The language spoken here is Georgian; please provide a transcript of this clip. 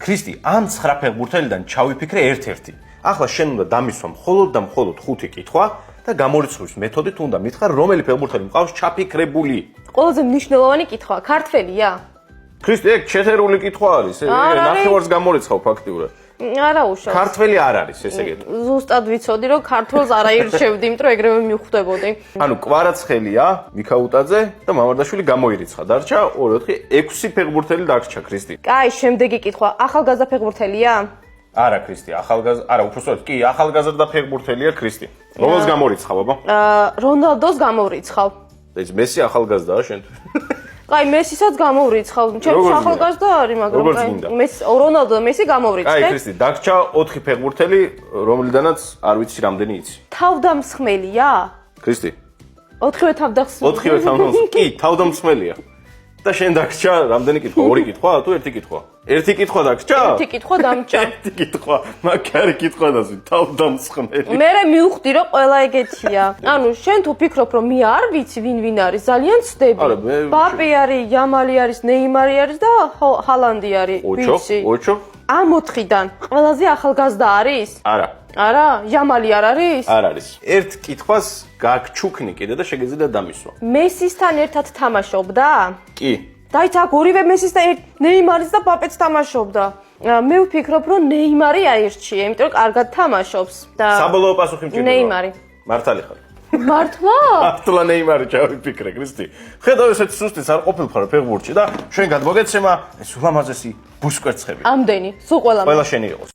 ქრისტი, ამ 9 ფეხბურთელიდან ჩავიფიქრე ერთ-ერთი. ახლა შენ უნდა დამისვა მხოლოდ და მხოლოდ 5 კითხვა და გამორიცხვის მეთოდით უნდა მითხრა, რომელი ფეხბურთელი მყავს ჩაფიქრებული. ყველაზე მნიშვნელოვანი კითხვა, ქართველია? ქრისტი, ეგ ჩეხერული კითხვა არის. ნახევარს გამორიცხავ ფაქტიურად. არა უშავს. ქართველი არ არის, ესე იგი. ზუსტად ვიცოდი, რომ ქართველს არ აირჩევდი, იმიტომ რომ ეგრევე მივხვდებოდი. ანუ კვარაცხელია, მიქაუტაძე და მამარდაშვილი გამოირიცხა. დარჩა 2, 4, 6 ფეხბურთელი დარჩა ქრისტი. კაი, შემდეგი კითხვა, ახალგაზრდა ფეხბურთელია? არა ქრისტი, არა, უბრალოდ კი, ახალგაზრდა ფეხბურთელია ქრისტი. რომელს გამორიცხავ, აბა? რონალდოს გამოვრიცხავ. ეს მესი ახალგაზრდაა შენთვის. კაი, მესისაც გამოვრიცხავ. ჩემს ახალგაზრდა არის, მაგრამ რონალდო და მესი გამოვრიცხე. კაი, ქრისტი, დაგჭა 4 ფეხბურთელი, რომლიდანაც არ ვიცი რამდენი იცი. თავდამსხმელია? ქრისტი. 4-ვე თავდამსხმელი. 4-ვე თავდამსხმელი. კი, თავდამსხმელია. და შენ დაგჭა რამდენი კითხვა? 2 კითხვა თუ 1 კითხვა? 1 კითხვა დაგჭა? 1 კითხვა დამჭა. 1 კითხვა. მაგარი კითხვა დასვი, თავდამსხმელი. მე მივხვდი რომ ყველა ეგეთია. ანუ შენ თუ ფიქრობ რომ მე არ ვიცი ვინ არის, ძალიან ცდები. ბაპე არის, იამალი არის, ნეიმარი არის და ჰალანდი არის. ოჩო. ამ 4-დან ყველაზე ახალგაზრდა არის? არა. არა, იამალი არ არის? არ არის. ერთ კითხვას გაგჩუქნი კიდე და შეგეძლო დამისვა. მესისთან ერთად თამაშობდა? კი. დაიცა აქ ორივე მესის და ნეიმარის და ბაპეც თამაშობდა. მე ვფიქრობ რომ ნეიმარი აირჩიე, იმიტომ რომ კარგად თამაშობს და საბოლოო პასუხი მჭირდება. ნეიმარი. მართალი ხარ. მართლა? მართლა ნეიმარი ჩავიფიქრე, ქრისტი. ხედავ ესეთი სუსტიც არ ყოფილიყარ ფეხბურთში და შენ გადმოგეცემა ეს ულამაზესი ბუსკვერცხები. ამდენი, სულ ყველა შენი იყოს.